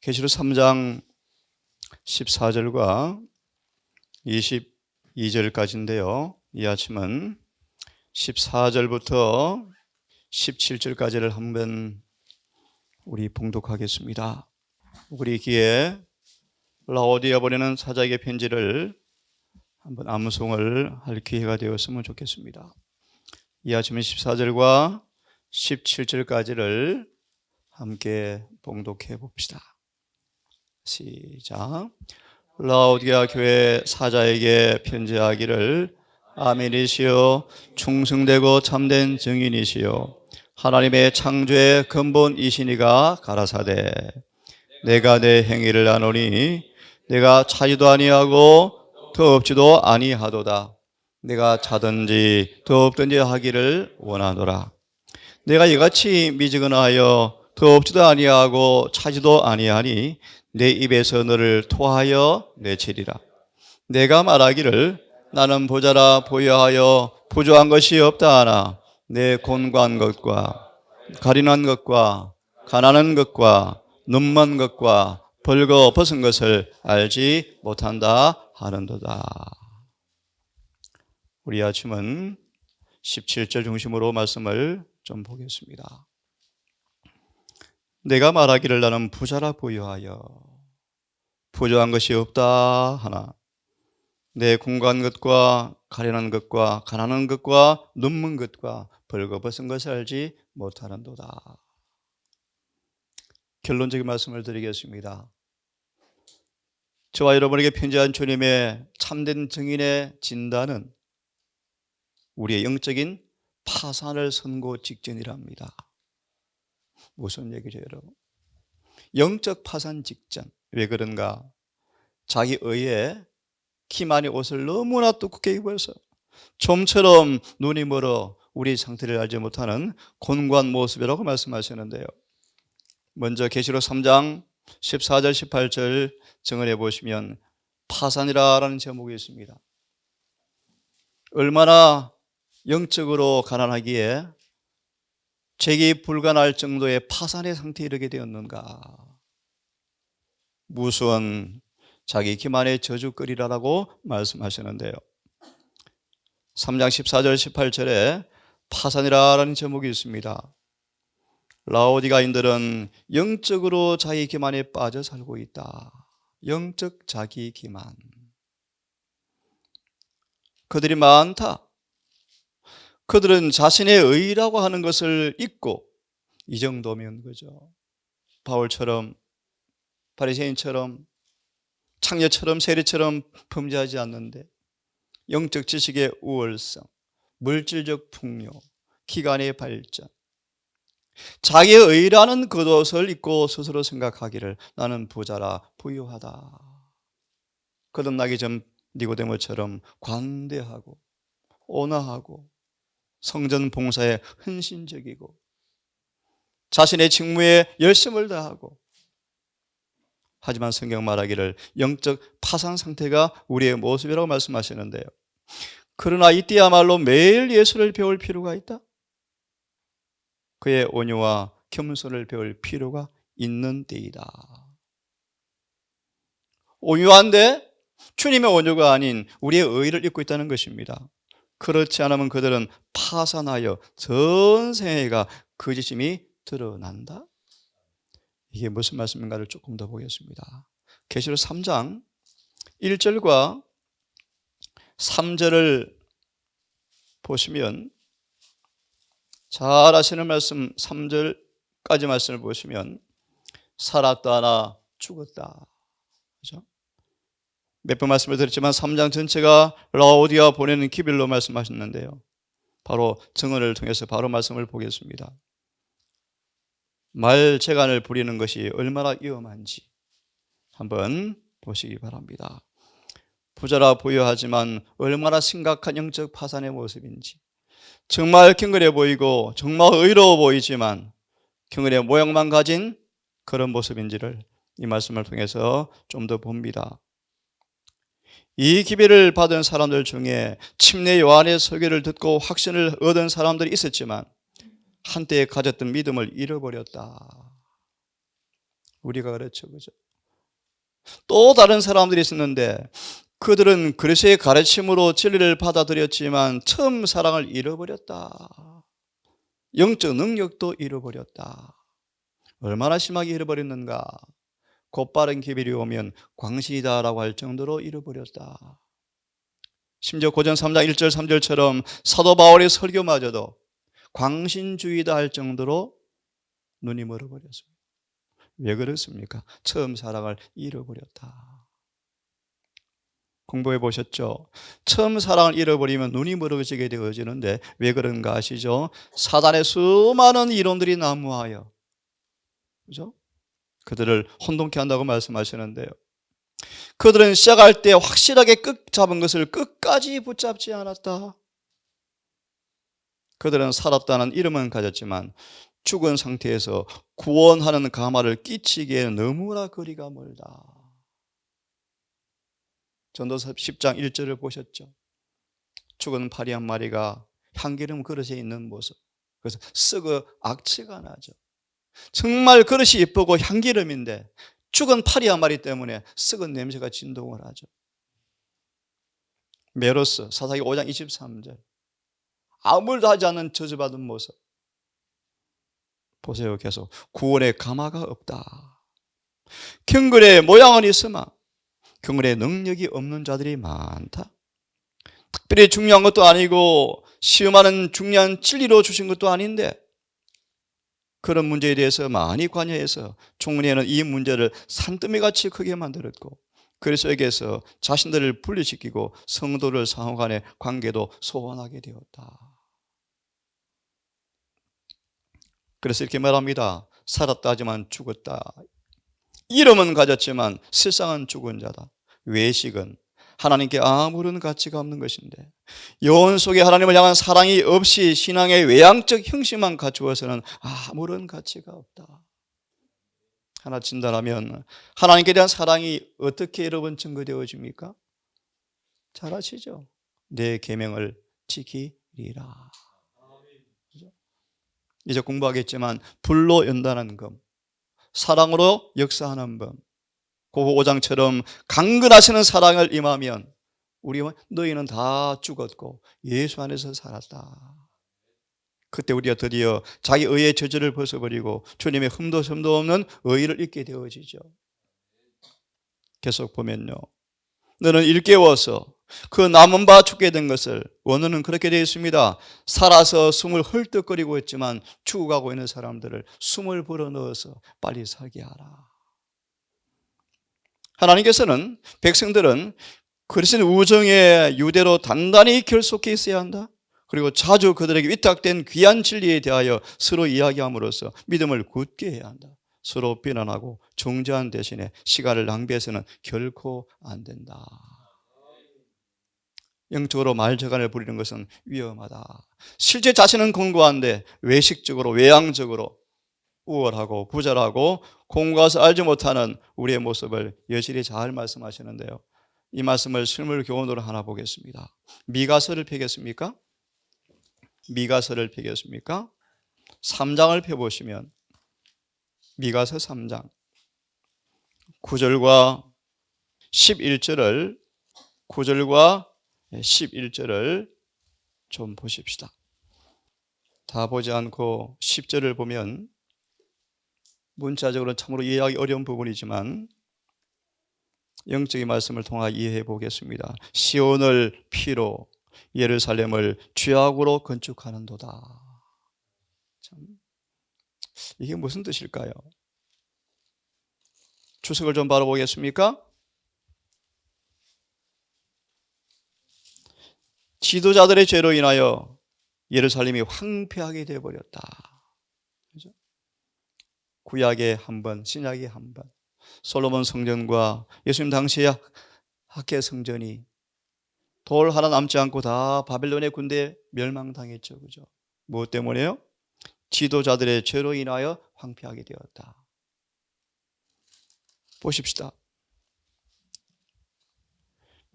계시록 3장 14절과 22절까지인데요. 이 아침은 14절부터 17절까지를 한번 우리 봉독하겠습니다. 우리 귀에 라오디아 보내는 사자에게 편지를 한번 암송을 할 기회가 되었으면 좋겠습니다. 이 아침은 14절과 17절까지를 함께 봉독해 봅시다. 시작. 라오디아 교회 사자에게 편지하기를 아멘이시여, 충성되고 참된 증인이시여, 하나님의 창조의 근본이시니가 가라사대 내가 내 행위를 아노니 내가 차지도 아니하고 더 없지도 아니하도다. 내가 차든지 더 없든지 하기를 원하노라. 내가 이같이 미지근하 하여 더 없지도 아니하고 차지도 아니하니 내 입에서 너를 토하여 내치리라. 내가 말하기를 나는 보자라 보여하여 부조한 것이 없다 하나 내 곤고한 것과 가련한 것과 가난한 것과 눈먼 것과 벌거 벗은 것을 알지 못한다 하는도다. 우리 아침은 17절 중심으로 말씀을 좀 보겠습니다. 내가 말하기를 나는 부자라 보여하여 부조한 것이 없다 하나 내 궁고한 것과 가련한 것과 가난한 것과 눈먼 것과 벌거벗은 것을 알지 못하는도다. 결론적인 말씀을 드리겠습니다. 저와 여러분에게 편지한 주님의 참된 증인의 진단은 우리의 영적인 파산을 선고 직전이랍니다. 무슨 얘기죠, 여러분? 영적 파산 직전. 왜 그런가? 자기 의에 키만의 옷을 너무나 두껍게 입어서 좀처럼 눈이 멀어 우리 상태를 알지 못하는 곤고한 모습이라고 말씀하시는데요. 먼저 계시록 3장 14절 18절 정언해 보시면 파산이라는 제목이 있습니다. 얼마나 영적으로 가난하기에 재기 불가능할 정도의 파산의 상태에 이르게 되었는가. 무수한 자기 기만의 저주거리라고 말씀하시는데요. 3장 14절 18절에 파산이라는 제목이 있습니다. 라오디가인들은 영적으로 자기 기만에 빠져 살고 있다. 영적 자기 기만. 그들이 많다. 그들은 자신의 의라고 하는 것을 잊고 이 정도면 그죠. 바울처럼 바리새인처럼 창녀처럼 세리처럼 범죄하지 않는데 영적 지식의 우월성, 물질적 풍요, 기간의 발전, 자기의 의라는 겉옷을 입고 스스로 생각하기를 나는 부자라 부유하다. 거듭나기 전 니고데모처럼 관대하고 온화하고 성전 봉사에 헌신적이고 자신의 직무에 열심을 다하고, 하지만 성경 말하기를 영적 파산 상태가 우리의 모습이라고 말씀하시는데요. 그러나 이때야말로 매일 예수를 배울 필요가 있다. 그의 온유와 겸손을 배울 필요가 있는 때이다. 온유한데 주님의 온유가 아닌 우리의 의를 입고 있다는 것입니다. 그렇지 않으면 그들은 파산하여 전 생애가 거짓임이 드러난다. 이게 무슨 말씀인가를 조금 더 보겠습니다. 계시록 3장 1절과 3절을 보시면 잘 아시는 말씀 3절까지 말씀을 보시면 살았다 하나 죽었다. 그렇죠? 몇 번 말씀을 드렸지만 3장 전체가 라오디아 보내는 기별로 말씀하셨는데요. 바로 증언을 통해서 바로 말씀을 보겠습니다. 말재간을 부리는 것이 얼마나 위험한지 한번 보시기 바랍니다. 부자라 부유하지만 얼마나 심각한 영적 파산의 모습인지, 정말 경건해 보이고 정말 의로워 보이지만 경건의 모양만 가진 그런 모습인지를 이 말씀을 통해서 좀 더 봅니다. 이 기별을 받은 사람들 중에 침례 요한의 설교를 듣고 확신을 얻은 사람들이 있었지만 한때 가졌던 믿음을 잃어버렸다. 우리가 그렇죠. 그죠? 또 다른 사람들이 있었는데 그들은 그리스도의 가르침으로 진리를 받아들였지만 처음 사랑을 잃어버렸다. 영적 능력도 잃어버렸다. 얼마나 심하게 잃어버렸는가. 곧바른 기별이 오면 광신이다라고 할 정도로 잃어버렸다. 심지어 고전 3장 1절 3절처럼 사도 바울의 설교마저도 광신주의다 할 정도로 눈이 멀어버렸습니다. 왜 그렇습니까? 처음 사랑을 잃어버렸다. 공부해 보셨죠? 처음 사랑을 잃어버리면 눈이 멀어지게 되어지는데 왜 그런가 아시죠? 사단의 수많은 이론들이 난무하여, 그죠? 그들을 혼돈케 한다고 말씀하시는데요. 그들은 시작할 때 확실하게 끝 잡은 것을 끝까지 붙잡지 않았다. 그들은 살았다는 이름은 가졌지만 죽은 상태에서 구원하는 가마를 끼치기에는 너무나 거리가 멀다. 전도서 10장 1절을 보셨죠? 죽은 파리 한 마리가 향기름 그릇에 있는 모습. 그래서 썩어 악취가 나죠. 정말 그릇이 예쁘고 향기름인데 죽은 파리 한 마리 때문에 썩은 냄새가 진동을 하죠. 메로스 사사기 5장 23절. 아무 일도 하지 않는 저주받은 모습. 보세요. 계속 구원의 가마가 없다. 경건의 모양은 있으나 경건의 능력이 없는 자들이 많다. 특별히 중요한 것도 아니고 시험하는 중요한 진리로 주신 것도 아닌데 그런 문제에 대해서 많이 관여해서 총리에는 이 문제를 산더미같이 크게 만들었고 그리스도에게서 자신들을 분리시키고 성도를 상호 간의 관계도 소원하게 되었다. 그래서 이렇게 말합니다. 살았다 하지만 죽었다. 이름은 가졌지만 실상은 죽은 자다. 외식은 하나님께 아무런 가치가 없는 것인데 영혼 속에 하나님을 향한 사랑이 없이 신앙의 외향적 형식만 갖추어서는 아무런 가치가 없다. 하나 진단하면 하나님께 대한 사랑이 어떻게 여러분 증거되어집니까? 잘 아시죠? 내 계명을 지키리라. 이제 공부하겠지만 불로 연단하는 금, 사랑으로 역사하는 법, 고고 5장처럼 강건하시는 사랑을 임하면 우리는 너희는 다 죽었고 예수 안에서 살았다. 그때 우리가 드디어 자기 의의 저주를 벗어버리고 주님의 흠도 점도 없는 의를 잊게 되어지죠. 계속 보면요, 너는 일깨워서 그 남은 바 죽게 된 것을, 원어는 그렇게 되어 있습니다. 살아서 숨을 헐떡거리고 있지만 죽어가고 있는 사람들을 숨을 불어넣어서 빨리 살게 하라. 하나님께서는 백성들은 그리스도의 우정의 유대로 단단히 결속해 있어야 한다. 그리고 자주 그들에게 위탁된 귀한 진리에 대하여 서로 이야기함으로써 믿음을 굳게 해야 한다. 서로 비난하고 정죄한 대신에 시간을 낭비해서는 결코 안 된다. 영적으로 말저간을 부리는 것은 위험하다. 실제 자신은 공고한데 외식적으로 외향적으로 우월하고 부자라고 공부가서 알지 못하는 우리의 모습을 여실히 잘 말씀하시는데요. 이 말씀을 실물 교훈으로 하나 보겠습니다. 미가서를 펴겠습니까? 미가서를 펴겠습니까? 3장을 펴보시면 미가서 3장 9절과 11절을 9절과 11절을 좀 보십시다. 다 보지 않고 10절을 보면 문자적으로 참으로 이해하기 어려운 부분이지만 영적인 말씀을 통하여 이해해 보겠습니다. 시온을 피로 예루살렘을 죄악으로 건축하는도다. 참, 이게 무슨 뜻일까요? 주석을 좀 바라보겠습니까? 지도자들의 죄로 인하여 예루살렘이 황폐하게 되어버렸다. 그죠? 구약에 한 번, 신약에 한 번, 솔로몬 성전과 예수님 당시의 학계 성전이 돌 하나 남지 않고 다 바벨론의 군대에 멸망당했죠. 그죠? 무엇 때문에요? 지도자들의 죄로 인하여 황폐하게 되었다. 보십시다.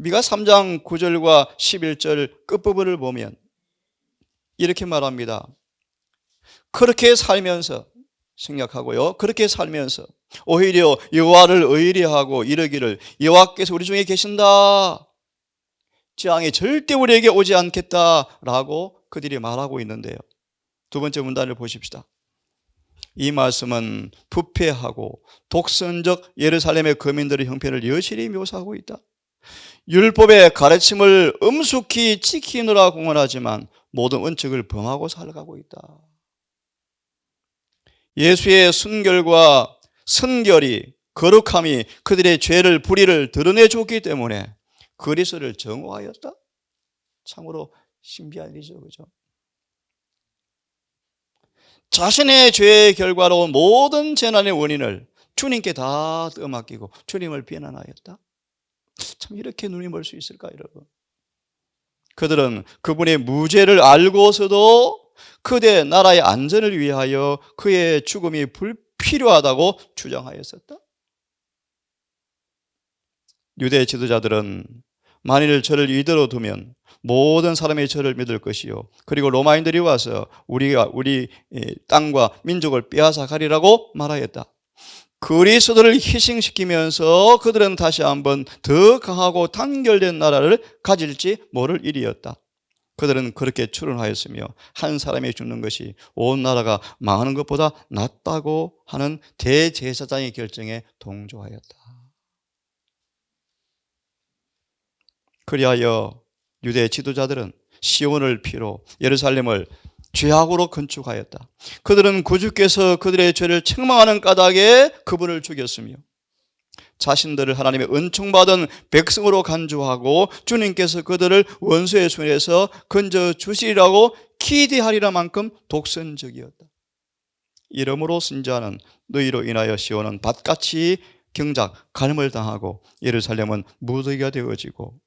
미가 3장 9절과 11절 끝부분을 보면 이렇게 말합니다. 그렇게 살면서 생각하고요. 그렇게 살면서 오히려 여호와를 의뢰하고 이르기를 여호와께서 우리 중에 계신다. 재앙이 절대 우리에게 오지 않겠다라고 그들이 말하고 있는데요. 두 번째 문단을 보십시다. 이 말씀은 부패하고 독선적 예루살렘의 거민들의 형편을 여실히 묘사하고 있다. 율법의 가르침을 엄숙히 지키느라 공언하지만 모든 원칙을 범하고 살아가고 있다. 예수의 순결과 선결이 거룩함이 그들의 죄를 불의를 드러내줬기 때문에 그리스도를 정오하였다. 참으로 신비한 일이죠, 그죠? 자신의 죄의 결과로 모든 재난의 원인을 주님께 다 떠맡기고 주님을 비난하였다. 참 이렇게 눈이 멀 수 있을까, 여러분? 그들은 그분의 무죄를 알고서도 그대 나라의 안전을 위하여 그의 죽음이 불필요하다고 주장하였었다. 유대 지도자들은 만일 저를 이대로 두면 모든 사람이 저를 믿을 것이요, 그리고 로마인들이 와서 우리 땅과 민족을 빼앗아 가리라고 말하였다. 그리스도를 희생시키면서 그들은 다시 한번 더 강하고 단결된 나라를 가질지 모를 일이었다. 그들은 그렇게 추론하였으며 한 사람이 죽는 것이 온 나라가 망하는 것보다 낫다고 하는 대제사장의 결정에 동조하였다. 그리하여 유대 지도자들은 시온을 피로 예루살렘을 죄악으로 건축하였다. 그들은 구주께서 그들의 죄를 책망하는 까닭에 그분을 죽였으며 자신들을 하나님의 은총받은 백성으로 간주하고 주님께서 그들을 원수의 손에서 건져주시리라고 기대하리라 만큼 독선적이었다. 이러므로 선지자는 너희로 인하여 시온은 밭같이 경작, 갈음을 당하고 예루살렘은 무더기가 되어지고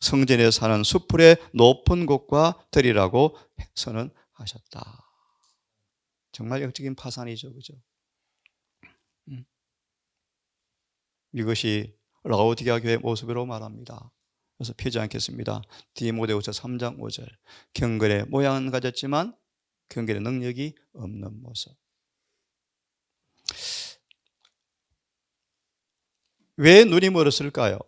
성전에 사는 수풀의 높은 곳과 들이라고 선언하셨다. 정말 영적인 파산이죠, 그죠? 이것이 라오디게아 교회의 모습으로 말합니다. 그래서 펴지 않겠습니다. 디모데후서 3장 5절. 경건의 모양은 가졌지만 경건의 능력이 없는 모습. 왜 눈이 멀었을까요?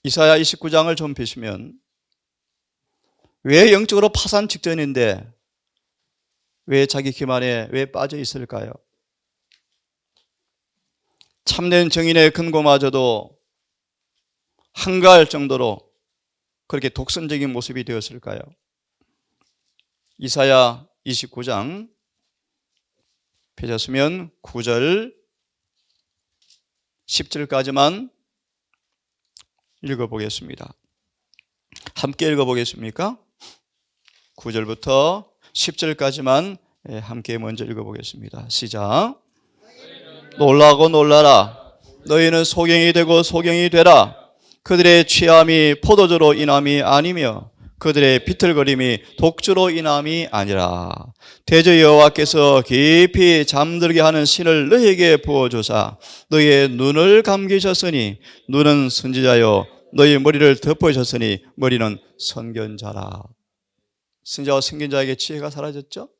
이사야 29장을 좀 보시면 왜 영적으로 파산 직전인데 왜 자기 기만에 왜 빠져 있을까요? 참된 정인의 근고마저도 한가할 정도로 그렇게 독선적인 모습이 되었을까요? 이사야 29장 펴셨으면 9절 10절까지만 읽어보겠습니다. 함께 읽어보겠습니까? 9절부터 10절까지만 함께 먼저 읽어보겠습니다. 시작. 놀라고 놀라라. 너희는 소경이 되고 소경이 되라. 그들의 취함이 포도주로 인함이 아니며 그들의 비틀거림이 독주로 인함이 아니라 대저 여호와께서 깊이 잠들게 하는 신을 너희에게 부어주사 너희의 눈을 감기셨으니 눈은 선지자요 너희 머리를 덮으셨으니 머리는 선견자라. 선지자와 선견자에게 지혜가 사라졌죠?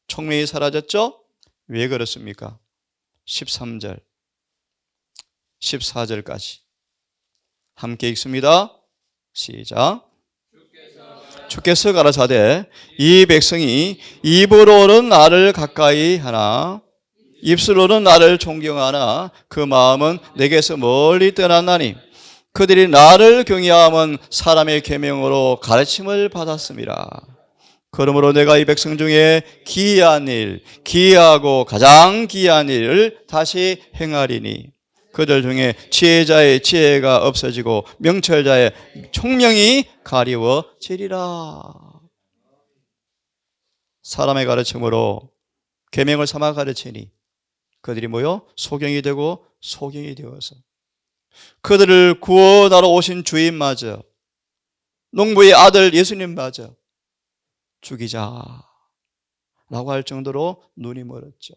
총명이 사라졌죠? 왜 그렇습니까? 13절 14절까지 함께 읽습니다. 시작. 주께서 가라사대 이 백성이 입으로는 나를 가까이 하나 입술로는 나를 존경하나 그 마음은 내게서 멀리 떠났나니 그들이 나를 경외함은 사람의 계명으로 가르침을 받았습니다. 그러므로 내가 이 백성 중에 기이한 일, 기이하고 가장 기이한 일을 다시 행하리니 그들 중에 지혜자의 지혜가 없어지고 명철자의 총명이 가리워지리라. 사람의 가르침으로 계명을 삼아 가르치니 그들이 뭐요? 소경이 되고 소경이 되어서 그들을 구원하러 오신 주인마저 농부의 아들 예수님마저 죽이자라고 할 정도로 눈이 멀었죠.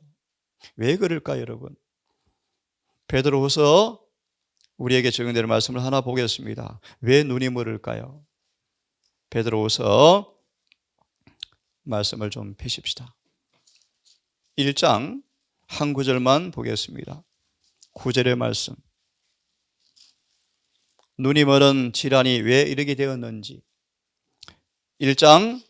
왜 그럴까 여러분? 베드로후서 우리에게 적용되는 말씀을 하나 보겠습니다. 왜 눈이 멀을까요? 베드로후서 말씀을 좀 펴십시다. 1장 한 구절만 보겠습니다. 9절의 말씀. 눈이 멀은 질환이 왜 이르게 되었는지 1장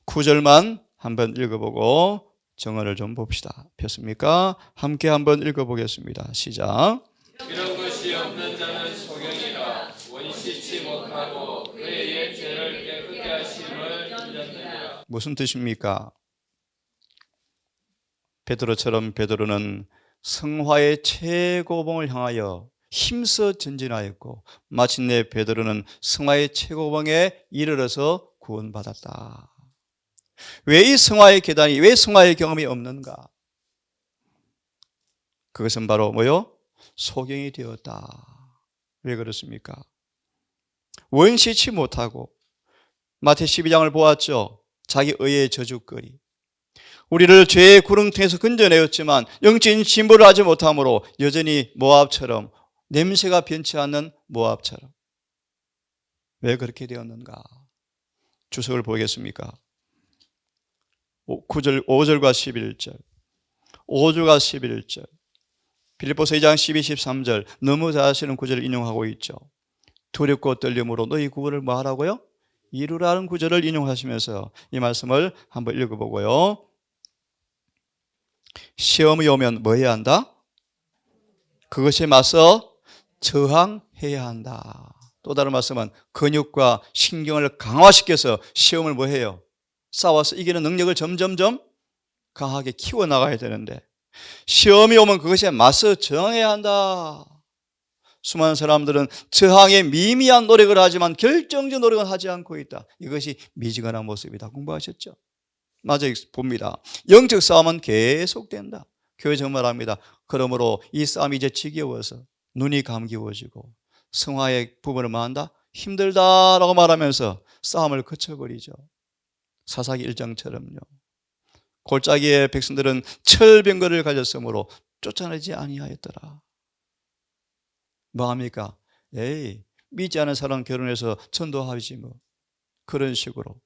9절만 한번 읽어보고 정언을 좀 봅시다. 폈습니까? 함께 한번 읽어보겠습니다. 시작. 이런 것이 없는 자는 소경이라 원시치 못하고 그의 죄를 깨끗게 하심을 잊었느니라. 무슨 뜻입니까? 베드로처럼 베드로는 성화의 최고봉을 향하여 힘써 전진하였고 마침내 베드로는 성화의 최고봉에 이르러서 구원받았다. 왜 이 성화의 계단이, 왜 성화의 경험이 없는가? 그것은 바로 뭐요? 소경이 되었다. 왜 그렇습니까? 원시치 못하고 마태 12장을 보았죠. 자기 의의 저주거리. 우리를 죄의 구렁텅이에서 건져내었지만 영적인 진보를 하지 못함으로 여전히 모압처럼 냄새가 변치 않는 모압처럼. 왜 그렇게 되었는가? 주석을 보겠습니까? 5절과 11절 5절과 11절 빌립보서 2장 12, 13절 너무 잘 아시는 구절을 인용하고 있죠. 두렵고 떨림으로 너희 구원을 뭐 하라고요? 이루라는 구절을 인용하시면서 이 말씀을 한번 읽어보고요. 시험이 오면 뭐 해야 한다? 그것에 맞서 저항해야 한다. 또 다른 말씀은 근육과 신경을 강화시켜서 시험을 뭐 해요? 싸워서 이기는 능력을 점점점 강하게 키워나가야 되는데 시험이 오면 그것에 맞서 저항해야 한다. 수많은 사람들은 저항에 미미한 노력을 하지만 결정적 노력은 하지 않고 있다. 이것이 미지근한 모습이다. 공부하셨죠? 맞아요. 봅니다. 영적 싸움은 계속된다. 교회 정말합니다. 그러므로 이 싸움이 이제 지겨워서 눈이 감기워지고 성화의 부분을 말한다? 힘들다라고 말하면서 싸움을 그쳐버리죠. 사사기 1장처럼요. 골짜기의 백성들은 철병거를 가졌으므로 쫓아내지 아니하였더라. 뭐합니까? 에이, 믿지 않은 사람 결혼해서 전도하지 뭐. 그런 식으로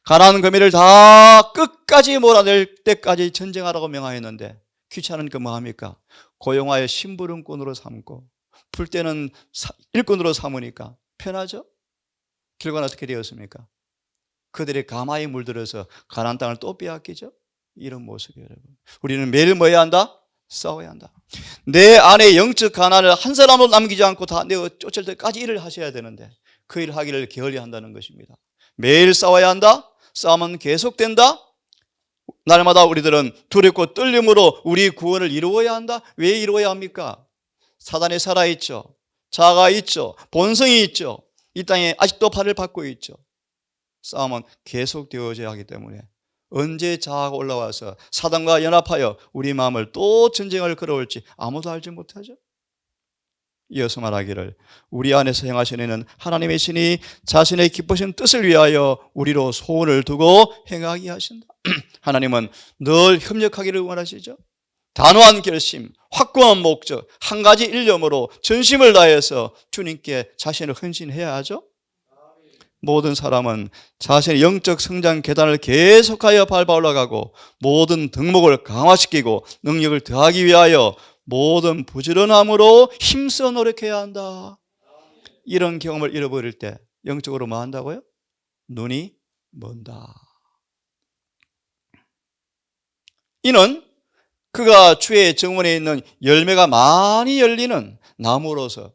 가나안 거민을 다 끝까지 몰아낼 때까지 전쟁하라고 명하였는데 귀찮은 그 뭐합니까? 고용하여 심부름꾼으로 삼고 풀 때는 일꾼으로 삼으니까 편하죠? 결과는 어떻게 되었습니까? 그들이 가마에 물들어서 가나안 땅을 또 빼앗기죠? 이런 모습이에요, 여러분. 우리는 매일 뭐 해야 한다? 싸워야 한다. 내 안에 영적 가난을 한 사람도 남기지 않고 다 내가 쫓을 때까지 일을 하셔야 되는데 그 일을 하기를 게을리 한다는 것입니다. 매일 싸워야 한다. 싸움은 계속된다. 날마다 우리들은 두렵고 떨림으로 우리 구원을 이루어야 한다. 왜 이루어야 합니까? 사단이 살아있죠. 자아가 있죠. 본성이 있죠. 이 땅에 아직도 발을 받고 있죠. 싸움은 계속되어져야 하기 때문에 언제 자아가 올라와서 사단과 연합하여 우리 마음을 또 전쟁을 걸어올지 아무도 알지 못하죠. 이어서 말하기를 우리 안에서 행하시는 하나님의 신이 자신의 기쁘신 뜻을 위하여 우리로 소원을 두고 행하게 하신다. 하나님은 늘 협력하기를 원하시죠. 단호한 결심, 확고한 목적, 한 가지 일념으로 전심을 다해서 주님께 자신을 헌신해야 하죠. 모든 사람은 자신의 영적 성장 계단을 계속하여 밟아 올라가고 모든 덕목을 강화시키고 능력을 더하기 위하여 모든 부지런함으로 힘써 노력해야 한다. 이런 경험을 잃어버릴 때 영적으로 뭐 한다고요? 눈이 먼다. 이는 그가 주의 정원에 있는 열매가 많이 열리는 나무로서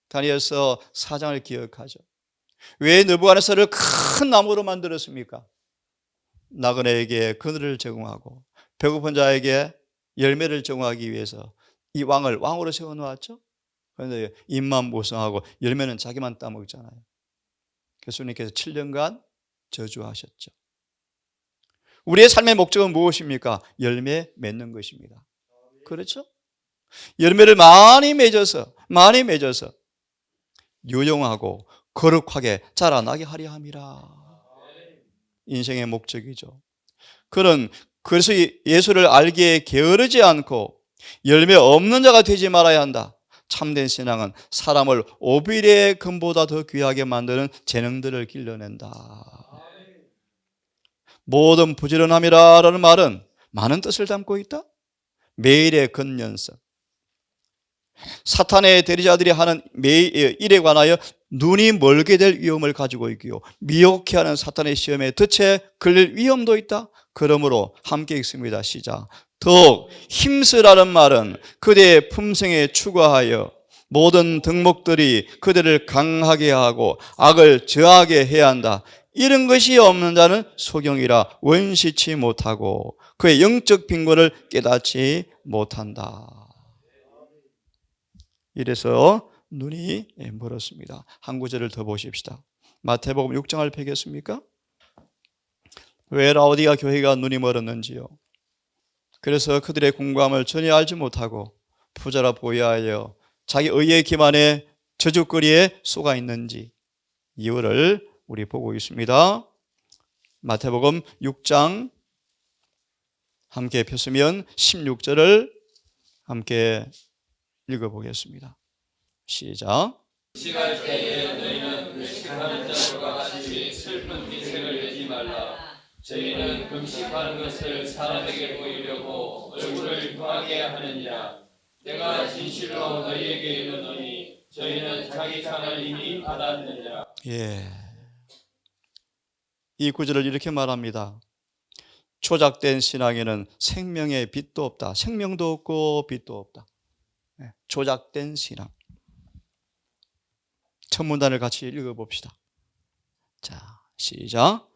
다니엘서 4장을 기억하죠. 왜 느부갓네살을 큰 나무로 만들었습니까? 나그네에게 그늘을 제공하고 배고픈 자에게 열매를 제공하기 위해서 이 왕을 왕으로 세워놓았죠. 그런데 입만 무성하고 열매는 자기만 따먹잖아요. 그래서 주님께서 7년간 저주하셨죠. 우리의 삶의 목적은 무엇입니까? 열매 맺는 것입니다. 그렇죠? 열매를 많이 맺어서 유용하고 거룩하게 자라나게 하려 함이라. 인생의 목적이죠. 그래서 예수를 알기에 게으르지 않고 열매 없는 자가 되지 말아야 한다. 참된 신앙은 사람을 오빌의 금보다 더 귀하게 만드는 재능들을 길러낸다. 모든 부지런함이라는 말은 많은 뜻을 담고 있다. 매일의 근연성. 사탄의 대리자들이 하는 매일 일에 관하여 눈이 멀게 될 위험을 가지고 있고요. 미혹해 하는 사탄의 시험에 덫에 걸릴 위험도 있다. 그러므로 함께 읽습니다. 시작. 더욱 힘쓰라는 말은 그대의 품성에 추구하여 모든 덕목들이 그대를 강하게 하고 악을 저하게 해야 한다. 이런 것이 없는 자는 소경이라 원시치 못하고 그의 영적 빈곤을 깨닫지 못한다. 이래서 눈이 멀었습니다. 한 구절을 더 보십시다. 마태복음 6장을 펴겠습니까? 왜 라오디가 교회가 눈이 멀었는지요? 그래서 그들의 공감을 전혀 알지 못하고 부자라 보여하여 자기 의의 기만에 저주거리에 쏘가 있는지 이유를 우리 보고 있습니다. 마태복음 6장 함께 폈으면 16절을 함께 읽어보겠습니다. 시작. 금식할 때에 너희는 금식하는 자들과 같이 슬픈 기색을 내지 말라. 저희는 금식하는 것을 사람에게 보이려고 얼굴을 흉하게 하느니라. 내가 진실로 너희에게 이르노니 저희는 자기 상을 이미 받았느니라. 이 구절을 이렇게 말합니다. 조작된 신앙에는 생명의 빛도 없다. 생명도 없고 빛도 없다. 조작된 신앙. 첫 문단을 같이 읽어봅시다. 자, 시작.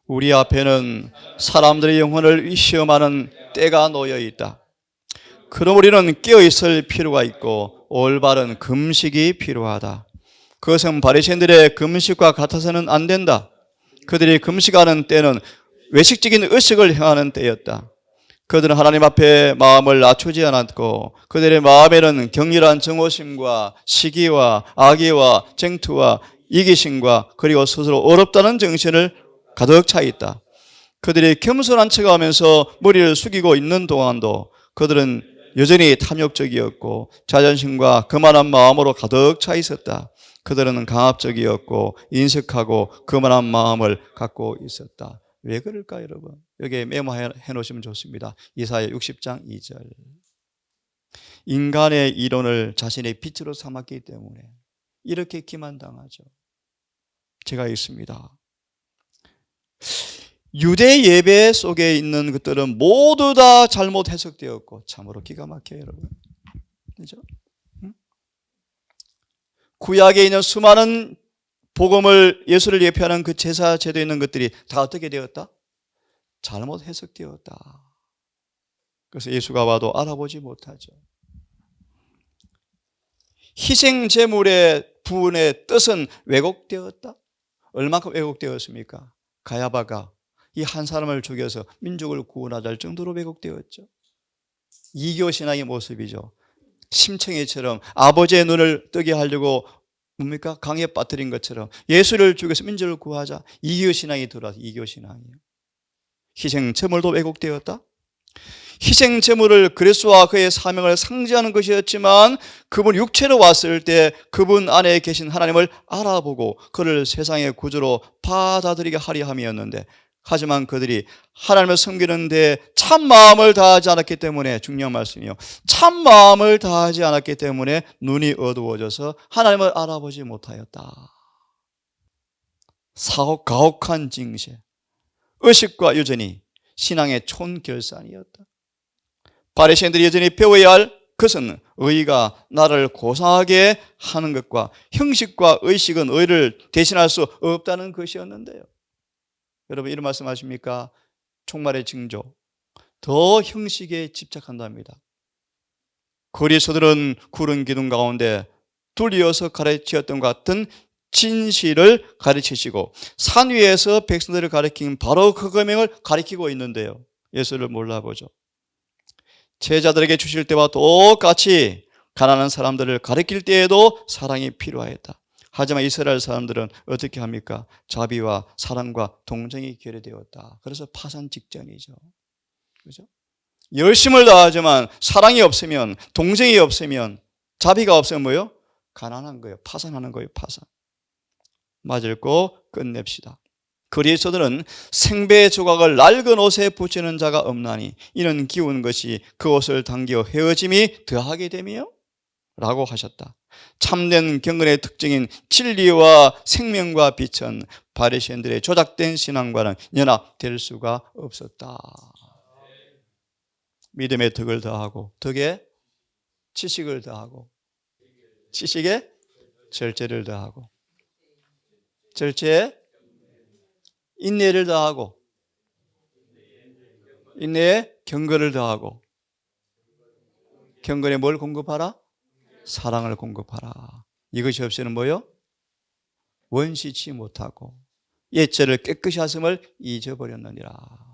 우리 앞에는 사람들의 영혼을 시험하는 때가 놓여 있다. 그럼 우리는 깨어 있을 필요가 있고 올바른 금식이 필요하다. 그것은 바리새인들의 금식과 같아서는 안 된다. 그들이 금식하는 때는 외식적인 의식을 행하는 때였다. 그들은 하나님 앞에 마음을 낮추지 않았고 그들의 마음에는 격렬한 정오심과 시기와 악의와 쟁투와 이기심과 그리고 스스로 어렵다는 정신을 가득 차 있다. 그들이 겸손한 척하면서 머리를 숙이고 있는 동안도 그들은 여전히 탐욕적이었고 자존심과 거만한 마음으로 가득 차 있었다. 그들은 강압적이었고 인색하고 거만한 마음을 갖고 있었다. 왜 그럴까 여러분? 여기에 메모해 놓으시면 좋습니다. 이사야 60장 2절. 인간의 이론을 자신의 빛으로 삼았기 때문에 이렇게 기만당하죠. 제가 있습니다. 유대 예배 속에 있는 것들은 모두 다 잘못 해석되었고 참으로 기가 막혀요 여러분. 그렇죠? 구약에 있는 수많은 복음을 예수를 예표하는 그 제사 제도에 있는 것들이 다 어떻게 되었다? 잘못 해석되었다. 그래서 예수가 와도 알아보지 못하죠. 희생 제물의 부분의 뜻은 왜곡되었다. 얼마큼 왜곡되었습니까? 가야바가 이 한 사람을 죽여서 민족을 구원하자 할 정도로 왜곡되었죠. 이교 신앙의 모습이죠. 심청이처럼 아버지의 눈을 뜨게 하려고 뭡니까? 강에 빠뜨린 것처럼 예수를 죽여서 민족을 구하자. 이교 신앙이 들어와서 이교 신앙이에요. 희생 제물도 왜곡되었다. 희생 제물을 그리스도와 그의 사명을 상징하는 것이었지만 그분 육체로 왔을 때 그분 안에 계신 하나님을 알아보고 그를 세상의 구주로 받아들이게 하려 함이었는데 하지만 그들이 하나님을 섬기는 데 참 마음을 다하지 않았기 때문에 중요한 말씀이요. 참 마음을 다하지 않았기 때문에 눈이 어두워져서 하나님을 알아보지 못하였다. 가혹한 징세, 의식과 유전이 신앙의 촌결산이었다. 바리새인들이 여전히 배워야 할 것은 의가 나를 고상하게 하는 것과 형식과 의식은 의를 대신할 수 없다는 것이었는데요. 여러분 이런 말씀 하십니까? 종말의 징조, 더 형식에 집착한답니다. 그리스도들은 구른 기둥 가운데 둘이어서 가르치었던 것 같은 진실을 가르치시고 산 위에서 백성들을 가르친 바로 그 계명을 가르치고 있는데요. 예수를 몰라보죠. 제자들에게 주실 때와 똑같이 가난한 사람들을 가르칠 때에도 사랑이 필요하였다. 하지만 이스라엘 사람들은 어떻게 합니까? 자비와 사랑과 동정이 결여되었다. 그래서 파산 직전이죠. 그죠? 열심을 다하지만 사랑이 없으면, 동정이 없으면, 자비가 없으면 뭐요? 가난한 거예요. 파산하는 거예요. 파산. 맞을 거 끝냅시다. 그리스도는 생배의 조각을 낡은 옷에 붙이는 자가 없나니 이는 기운 것이 그 옷을 당겨 헤어짐이 더하게 되며 라고 하셨다. 참된 경건의 특징인 진리와 생명과 빛은 바리새인들의 조작된 신앙과는 연합될 수가 없었다. 믿음의 덕을 더하고 덕에 지식을 더하고 지식에 절제를 더하고 절제에 인내를 더하고 인내에 경건을 더하고 경건에 뭘 공급하라? 사랑을 공급하라. 이것이 없이는 뭐요? 원시치 못하고 옛죄를 깨끗이 하심을 잊어버렸느니라.